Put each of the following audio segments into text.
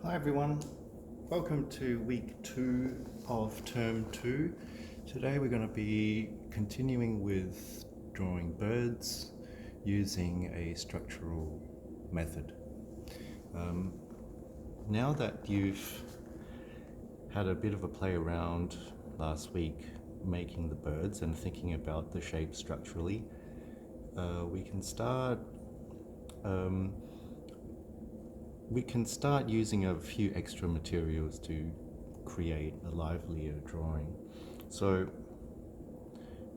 Hi everyone, welcome to week 2 of term 2. Today we're going to be continuing with drawing birds using a structural method. Now that you've had a bit of a play around last week making the birds and thinking about the shape structurally, we can start using a few extra materials to create a livelier drawing. So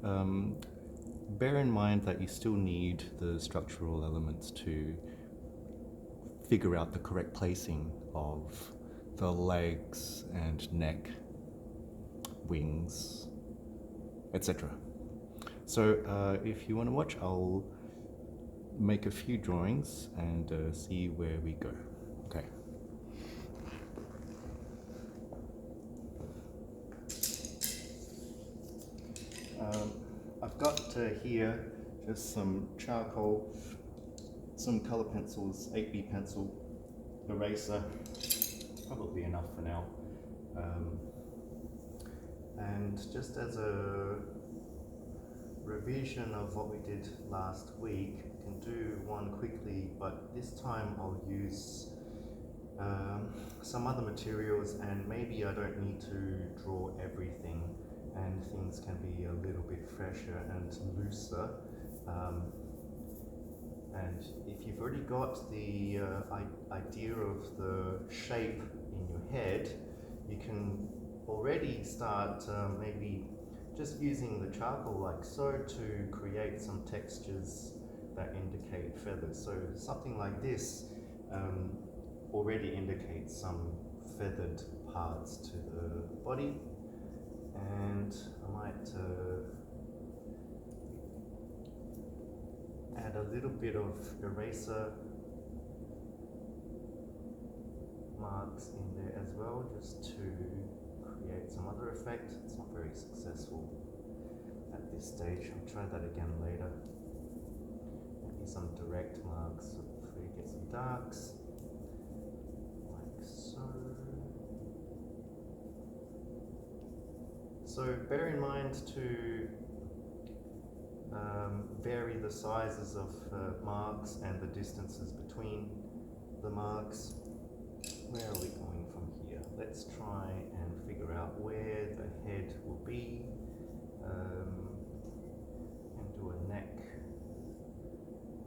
bear in mind that you still need the structural elements to figure out the correct placing of the legs and neck, wings, etc. So if you want to watch, I'll make a few drawings and see where we go. Okay. I've got here just some charcoal, some colour pencils, 8B pencil, eraser, probably enough for now. And just as a revision of what we did last week, I can do one quickly, but this time I'll use some other materials, and maybe I don't need to draw everything and things can be a little bit fresher and looser. And if you've already got the idea of the shape in your head, you can already start maybe just using the charcoal like so to create some textures that indicate feathers. So something like this already indicates some feathered parts to the body, and I might add a little bit of eraser marks in there as well, just to create some other effect. It's not very successful at this stage. I'll try that again later. Maybe some direct marks before you get some darks, like so. So bear in mind to vary the sizes of marks and the distances between the marks. Where are we going from here? Let's try and figure out where the head will be, and do a neck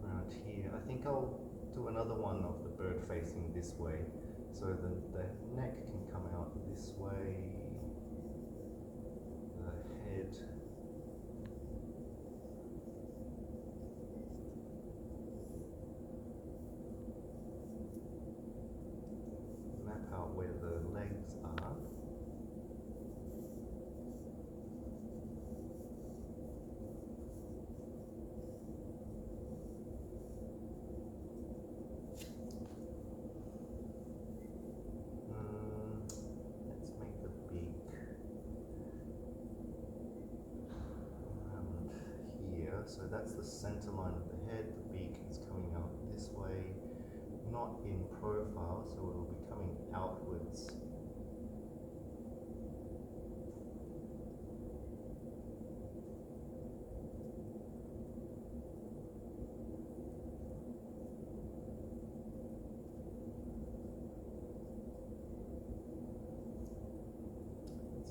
around here. I think I'll do another one of the bird facing this way, so the neck can come out this way, the head out where the legs are. Let's make the beak around here. So that's the center line of the head. The beak is coming out this way, not in profile, so it will be coming outwards.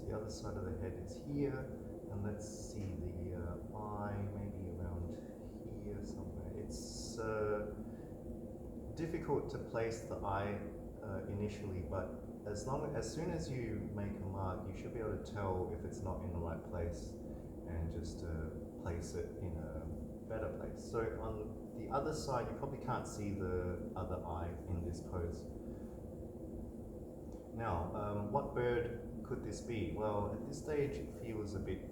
The other side of the head is here, and let's see the eye maybe around here somewhere. It's difficult to place the eye initially, but as soon as you make a mark, you should be able to tell if it's not in the right place and just place it in a better place. So on the other side, you probably can't see the other eye in this pose. Now, what bird could this be? Well, at this stage it feels a bit,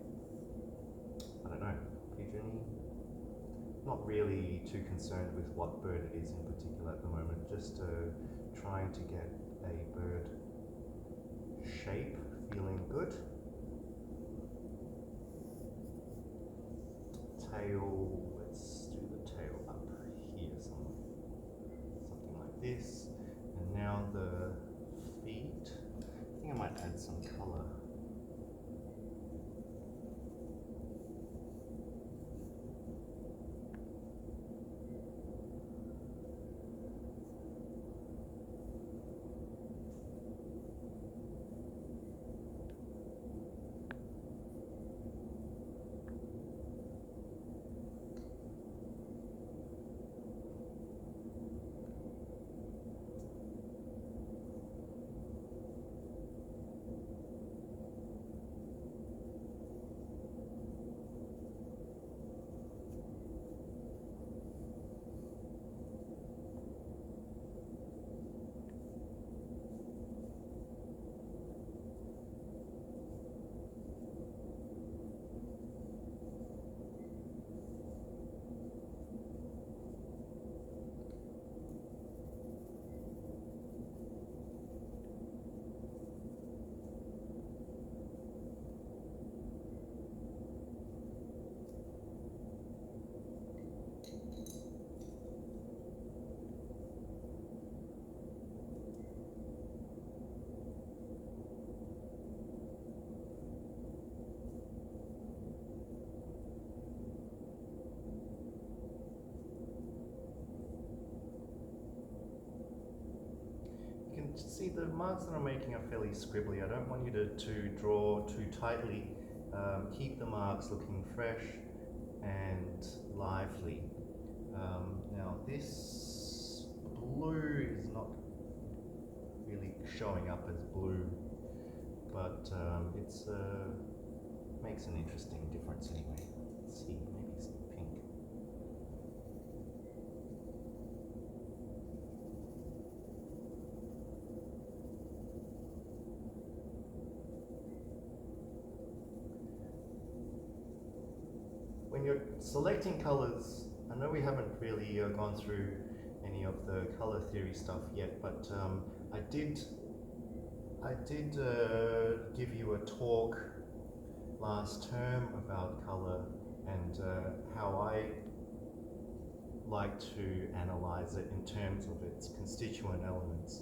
I don't know, pigeony. Not really too concerned with what bird it is in particular at the moment, just trying to get a bird shape feeling good. Tail, let's do the tail up here somewhere, something like this. And now the some color. You can see the marks that I'm making are fairly scribbly. I don't want you to draw too tightly. Keep the marks looking fresh and lively. Now this blue is not really showing up as blue, but it's makes an interesting difference anyway. Let's see, maybe some pink. When you're selecting colors, I know we haven't really gone through any of the color theory stuff yet, but I did give you a talk last term about color and how I like to analyze it in terms of its constituent elements.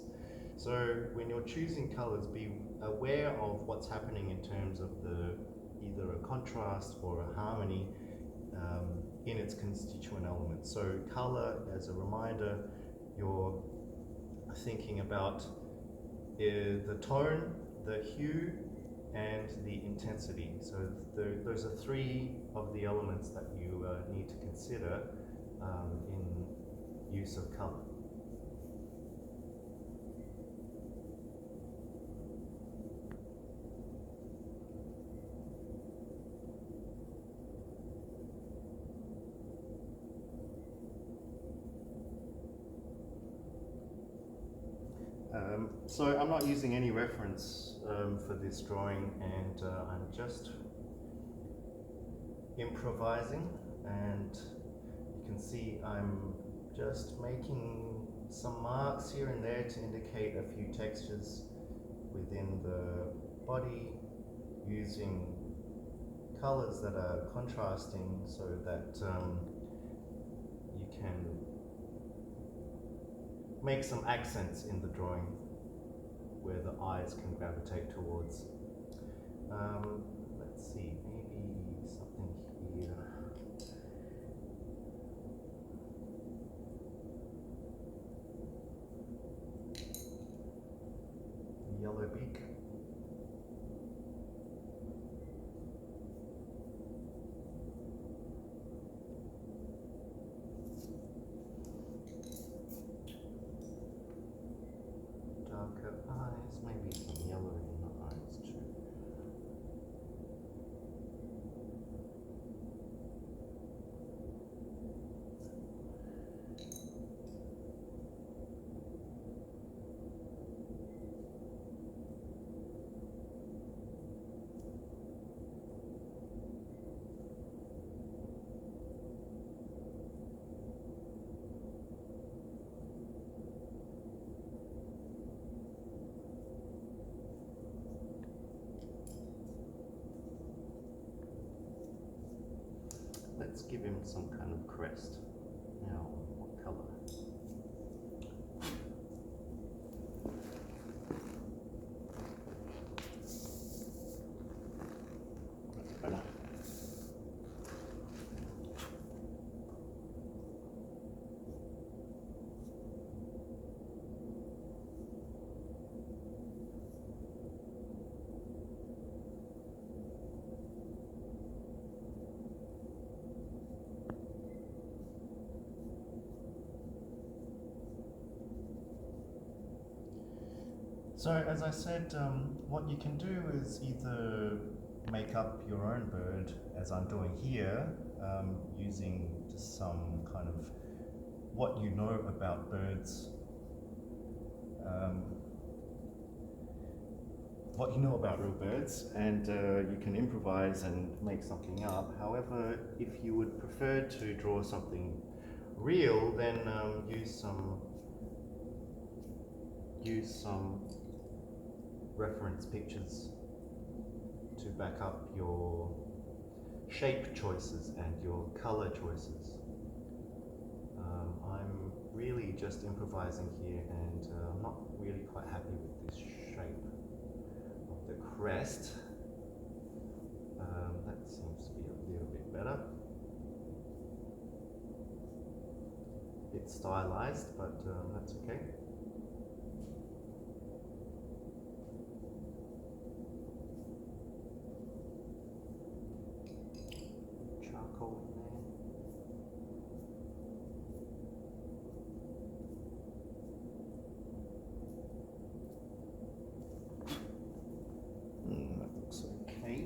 So when you're choosing colors, be aware of what's happening in terms of either a contrast or a harmony in its constituent elements. So color, as a reminder, you're thinking about the tone, the hue, and the intensity. So those are three of the elements that you need to consider in use of color. So I'm not using any reference for this drawing, and I'm just improvising, and you can see I'm just making some marks here and there to indicate a few textures within the body, using colors that are contrasting so that you can make some accents in the drawing where the eyes can gravitate towards. Let's see, maybe something here. Yellow beak. Darker eyes, maybe some yellow in the eyes too. Let's give him some kind of crest. Now, what color? So as I said, what you can do is either make up your own bird, as I'm doing here, using just some kind of what you know about birds, what you know about real birds, and you can improvise and make something up. However, if you would prefer to draw something real, then use some reference pictures to back up your shape choices and your color choices. I'm really just improvising here, and I'm not really quite happy with this shape of the crest. That seems to be a little bit better. It's stylized, but that's okay. Charcoal in there. That looks okay.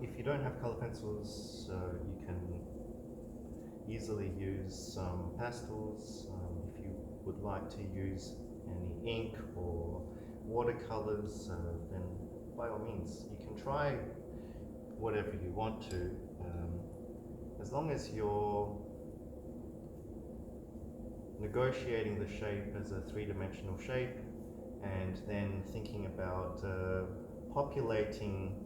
If you don't have color pencils, you can easily use some pastels. If you would like to use any ink or watercolors, then by all means, you can try whatever you want to, as long as you're negotiating the shape as a three-dimensional shape and then thinking about populating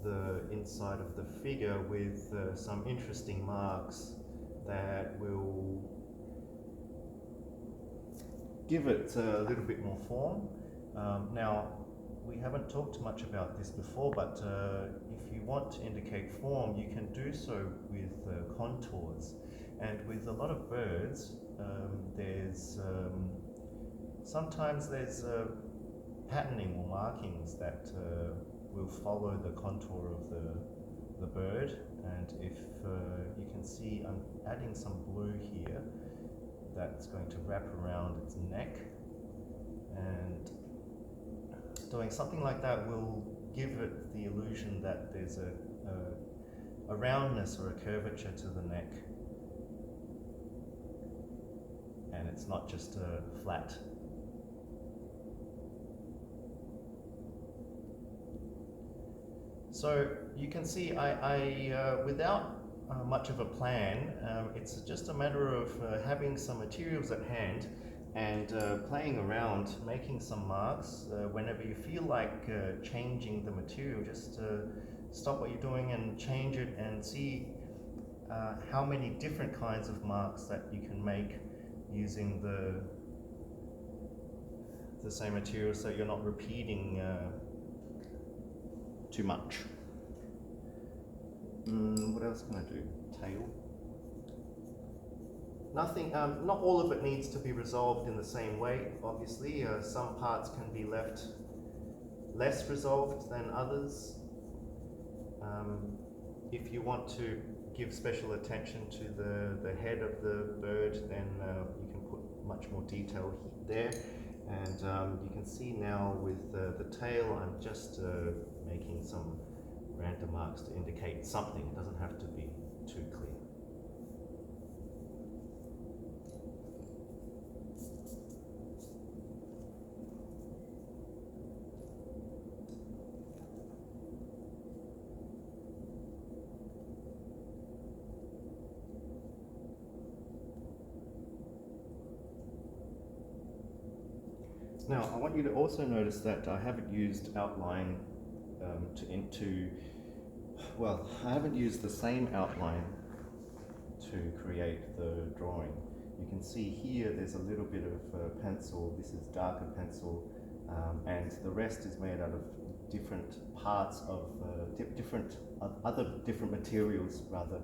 the inside of the figure with some interesting marks that will give it a little bit more form. Now, we haven't talked much about this before, but if you want to indicate form, you can do so with contours. And with a lot of birds, sometimes there's patterning or markings that will follow the contour of the bird. And if you can see, I'm adding some blue here that's going to wrap around its neck, and doing something like that will give it the illusion that there's a roundness or a curvature to the neck, and it's not just a flat. So you can see without much of a plan, it's just a matter of having some materials at hand and playing around, making some marks. Whenever you feel like changing the material, just stop what you're doing and change it and see how many different kinds of marks that you can make using the same material, so you're not repeating too much. What else can I do? Tail. Nothing, not all of it needs to be resolved in the same way, obviously. Some parts can be left less resolved than others. If you want to give special attention to the head of the bird, then you can put much more detail there. And you can see now with the tail, I'm just making some random marks to indicate something. It doesn't have to be too clear. Now, I want you to also notice that I haven't used outline I haven't used the same outline to create the drawing. You can see here there's a little bit of pencil. This is darker pencil, and the rest is made out of different parts of other different materials rather,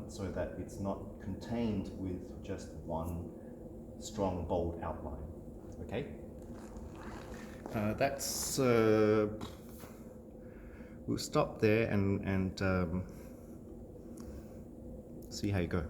so that it's not contained with just one strong, bold outline. Okay? That's we'll stop there and see how you go.